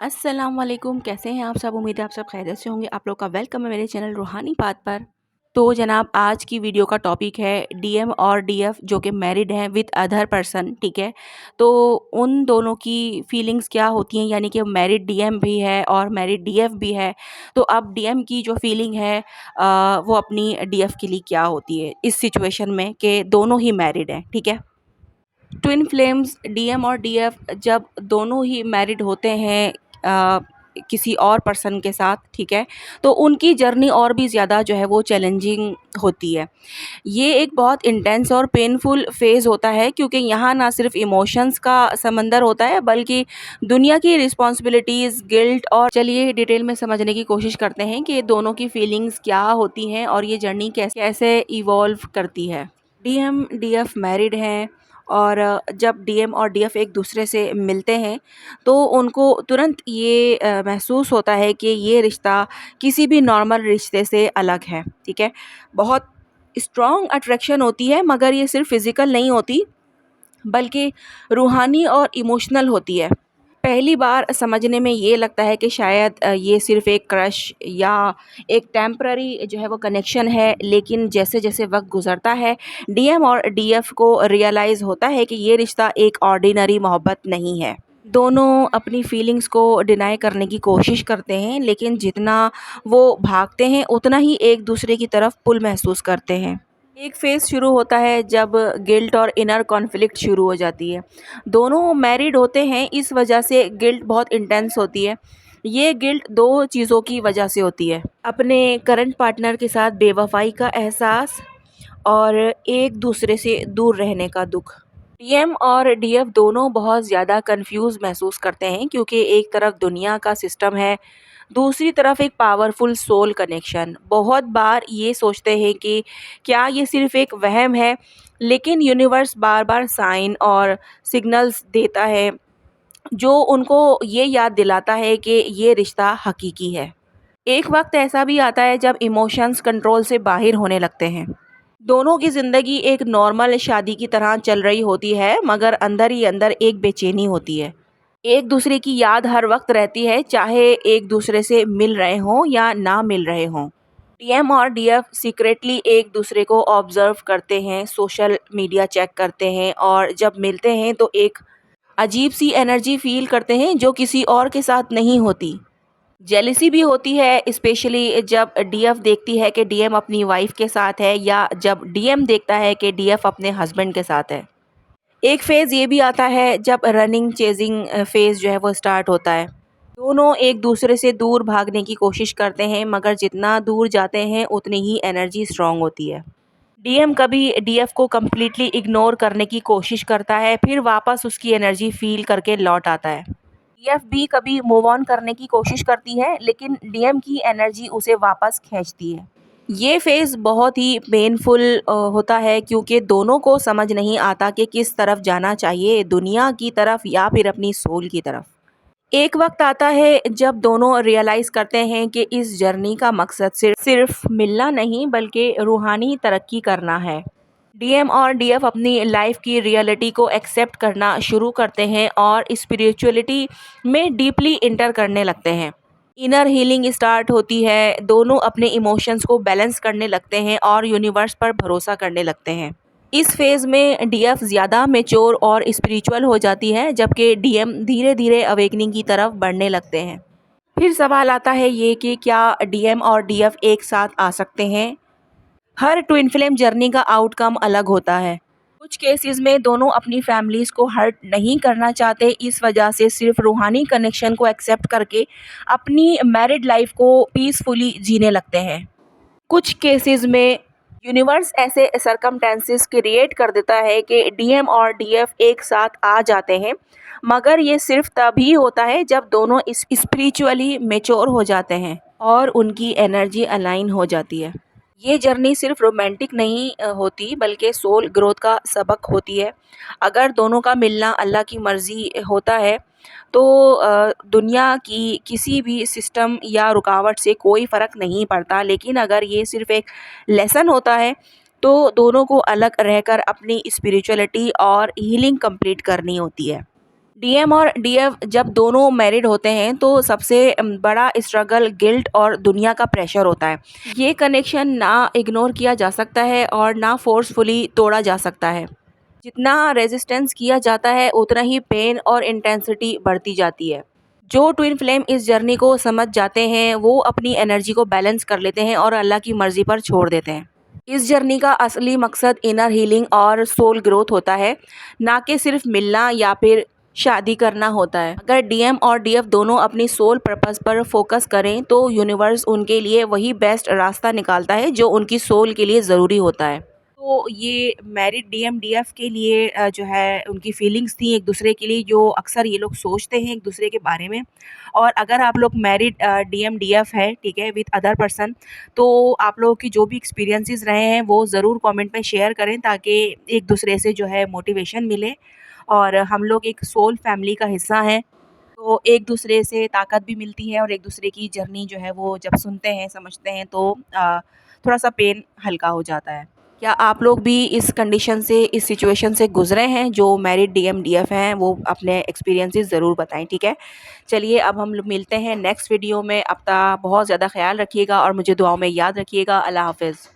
अस्सलाम वालेकुम, कैसे हैं आप सब? उम्मीद है आप सब खैरियत से होंगे। आप लोग का वेलकम है मेरे चैनल रूहानी बात पर। तो जनाब, आज की वीडियो का टॉपिक है डीएम और डीएफ जो कि मैरिड हैं विद अदर पर्सन, ठीक है। तो उन दोनों की फीलिंग्स क्या होती हैं, यानी कि मैरिड डीएम भी है और मैरिड डीएफ भी है। तो अब डीएम की जो फीलिंग है वो अपनी डीएफ के लिए क्या होती है इस सिचुएशन में कि दोनों ही मैरिड हैं, ठीक है। ट्विन फ्लेम्स डीएम और डीएफ जब दोनों ही मैरिड होते हैं किसी और पर्सन के साथ, ठीक है, तो उनकी जर्नी और भी ज़्यादा जो है वो चैलेंजिंग होती है। ये एक बहुत इंटेंस और पेनफुल फेज़ होता है, क्योंकि यहाँ ना सिर्फ इमोशंस का समंदर होता है बल्कि दुनिया की रिस्पॉन्सिबिलिटीज़, गिल्ट। और चलिए डिटेल में समझने की कोशिश करते हैं कि दोनों की फीलिंग्स क्या होती हैं और ये जर्नी कैसे कैसे इवॉल्व करती है। डीएम डीएफ मैरिड हैं और जब डीएम और डीएफ एक दूसरे से मिलते हैं तो उनको तुरंत ये महसूस होता है कि ये रिश्ता किसी भी नॉर्मल रिश्ते से अलग है, ठीक है। बहुत स्ट्रॉन्ग अट्रैक्शन होती है, मगर ये सिर्फ फिज़िकल नहीं होती बल्कि रूहानी और इमोशनल होती है। पहली बार समझने में ये लगता है कि शायद ये सिर्फ़ एक क्रश या एक टेम्पररी जो है वो कनेक्शन है, लेकिन जैसे-जैसे वक़्त गुज़रता है, डीएम और डीएफ को रियलाइज़ होता है कि ये रिश्ता एक ऑर्डिनरी मोहब्बत नहीं है। दोनों अपनी फीलिंग्स को डिनाई करने की कोशिश करते हैं, लेकिन जितना वो भागते हैं, उतना ही एक दूसरे की तरफ पुल महसूस करते हैं। एक फ़ेज़ शुरू होता है जब गिल्ट और इनर कॉन्फ्लिक्ट शुरू हो जाती है। दोनों मैरिड होते हैं, इस वजह से गिल्ट बहुत इंटेंस होती है। ये गिल्ट 2 चीज़ों की वजह से होती है। अपने करंट पार्टनर के साथ बेवफ़ाई का एहसास और एक दूसरे से दूर रहने का दुःख। डीएम और डीएफ दोनों बहुत ज़्यादा कन्फ्यूज़ महसूस करते हैं, क्योंकि एक तरफ दुनिया का सिस्टम है, दूसरी तरफ एक पावरफुल सोल कनेक्शन। बहुत बार ये सोचते हैं कि क्या ये सिर्फ़ एक वहम है, लेकिन यूनिवर्स बार-बार साइन और सिग्नल्स देता है, जो उनको ये याद दिलाता है कि ये रिश्ता हकीकी है। एक वक़्त ऐसा भी आता है जब इमोशंस कंट्रोल से बाहर होने लगते हैं। दोनों की ज़िंदगी एक नॉर्मल शादी की तरह चल रही होती है, मगर अंदर ही अंदर एक बेचैनी होती है। एक दूसरे की याद हर वक्त रहती है, चाहे एक दूसरे से मिल रहे हों या ना मिल रहे हों। डीएम और डीएफ सीक्रेटली एक दूसरे को ऑब्जर्व करते हैं, सोशल मीडिया चेक करते हैं और जब मिलते हैं तो एक अजीब सी एनर्जी फील करते हैं जो किसी और के साथ नहीं होती। जेलिसी भी होती है, स्पेशली जब डीएफ देखती है कि डीएम अपनी वाइफ के साथ है या जब डीएम देखता है कि डीएफ अपने हस्बैंड के साथ है। एक फ़ेज़ ये भी आता है जब रनिंग चेज़िंग फ़ेज़ जो है वो स्टार्ट होता है। दोनों एक दूसरे से दूर भागने की कोशिश करते हैं, मगर जितना दूर जाते हैं उतनी ही एनर्जी स्ट्रॉन्ग होती है। डीएम कभी डीएफ को कंप्लीटली इग्नोर करने की कोशिश करता है, फिर वापस उसकी एनर्जी फ़ील करके लौट आता है। डीएफ भी कभी मूव ऑन करने की कोशिश करती है, लेकिन डीएम की एनर्जी उसे वापस खींचती है। ये फ़ेज़ बहुत ही पेनफुल होता है, क्योंकि दोनों को समझ नहीं आता कि किस तरफ जाना चाहिए, दुनिया की तरफ या फिर अपनी सोल की तरफ। एक वक़्त आता है जब दोनों रियलाइज़ करते हैं कि इस जर्नी का मकसद सिर्फ़ मिलना नहीं बल्कि रूहानी तरक्की करना है। डीएम और डीएफ अपनी लाइफ़ की रियलिटी को एक्सेप्ट करना शुरू करते हैं और स्पिरिचुअलिटी में डीपली एंटर करने लगते हैं। इनर हीलिंग स्टार्ट होती है, दोनों अपने इमोशंस को बैलेंस करने लगते हैं और यूनिवर्स पर भरोसा करने लगते हैं। इस फेज़ में डीएफ ज़्यादा मैच्योर और स्पिरिचुअल हो जाती है, जबकि डीएम धीरे-धीरे अवेकनिंग की तरफ बढ़ने लगते हैं। फिर सवाल आता है ये कि क्या डीएम और डीएफ एक साथ आ सकते हैं? हर ट्विन फ्लेम जर्नी का आउटकम अलग होता है। कुछ केसेस में दोनों अपनी फैमिलीज़ को हर्ट नहीं करना चाहते, इस वजह से सिर्फ रूहानी कनेक्शन को एक्सेप्ट करके अपनी मैरिड लाइफ को पीसफुली जीने लगते हैं। कुछ केसेस में यूनिवर्स ऐसे सरकमस्टेंसेस क्रिएट कर देता है कि डीएम और डीएफ एक साथ आ जाते हैं, मगर ये सिर्फ तभी होता है जब दोनों स्पिरिचुअली मैच्योर हो जाते हैं और उनकी एनर्जी अलाइन हो जाती है। ये जर्नी सिर्फ रोमांटिक नहीं होती बल्कि सोल ग्रोथ का सबक होती है। अगर दोनों का मिलना अल्लाह की मर्ज़ी होता है तो दुनिया की किसी भी सिस्टम या रुकावट से कोई फ़र्क नहीं पड़ता, लेकिन अगर ये सिर्फ़ एक लेसन होता है तो दोनों को अलग रहकर अपनी स्पिरिचुअलिटी और हीलिंग कंप्लीट करनी होती है। डीएम और डीएफ जब दोनों मैरिड होते हैं तो सबसे बड़ा स्ट्रगल गिल्ट और दुनिया का प्रेशर होता है। ये कनेक्शन ना इग्नोर किया जा सकता है और ना फोर्सफुली तोड़ा जा सकता है। जितना रेजिस्टेंस किया जाता है उतना ही पेन और इंटेंसिटी बढ़ती जाती है। जो ट्विन फ्लेम इस जर्नी को समझ जाते हैं वो अपनी एनर्जी को बैलेंस कर लेते हैं और अल्लाह की मर्जी पर छोड़ देते हैं। इस जर्नी का असली मकसद इनर हीलिंग और सोल ग्रोथ होता है, ना कि सिर्फ मिलना या फिर शादी करना होता है। अगर डीएम और डीएफ दोनों अपनी सोल पर्पस पर फोकस करें तो यूनिवर्स उनके लिए वही बेस्ट रास्ता निकालता है जो उनकी सोल के लिए ज़रूरी होता है। तो ये मैरिड डीएम डीएफ के लिए जो है उनकी फीलिंग्स थी एक दूसरे के लिए, जो अक्सर ये लोग सोचते हैं एक दूसरे के बारे में। और अगर आप लोग मैरिड डीएम डीएफ है, ठीक है, विद अदर पर्सन, तो आप लोगों की जो भी एक्सपीरियंसेस रहे हैं वो ज़रूर कमेंट में शेयर करें ताकि एक दूसरे से जो है मोटिवेशन मिले। और हम लोग एक सोल फैमिली का हिस्सा हैं, तो एक दूसरे से ताकत भी मिलती है और एक दूसरे की जर्नी जो है वो जब सुनते हैं समझते हैं तो थोड़ा सा पेन हल्का हो जाता है। क्या आप लोग भी इस कंडीशन से, इस सिचुएशन से गुजरे हैं? जो मैरिड डीएम डीएफ हैं वो अपने एक्सपीरियंसेस ज़रूर बताएं, ठीक है। चलिए अब हम लोग मिलते हैं नेक्स्ट वीडियो में। अपना बहुत ज़्यादा ख्याल रखिएगा और मुझे दुआओं में याद रखिएगा। अल्लाह हाफ़िज़।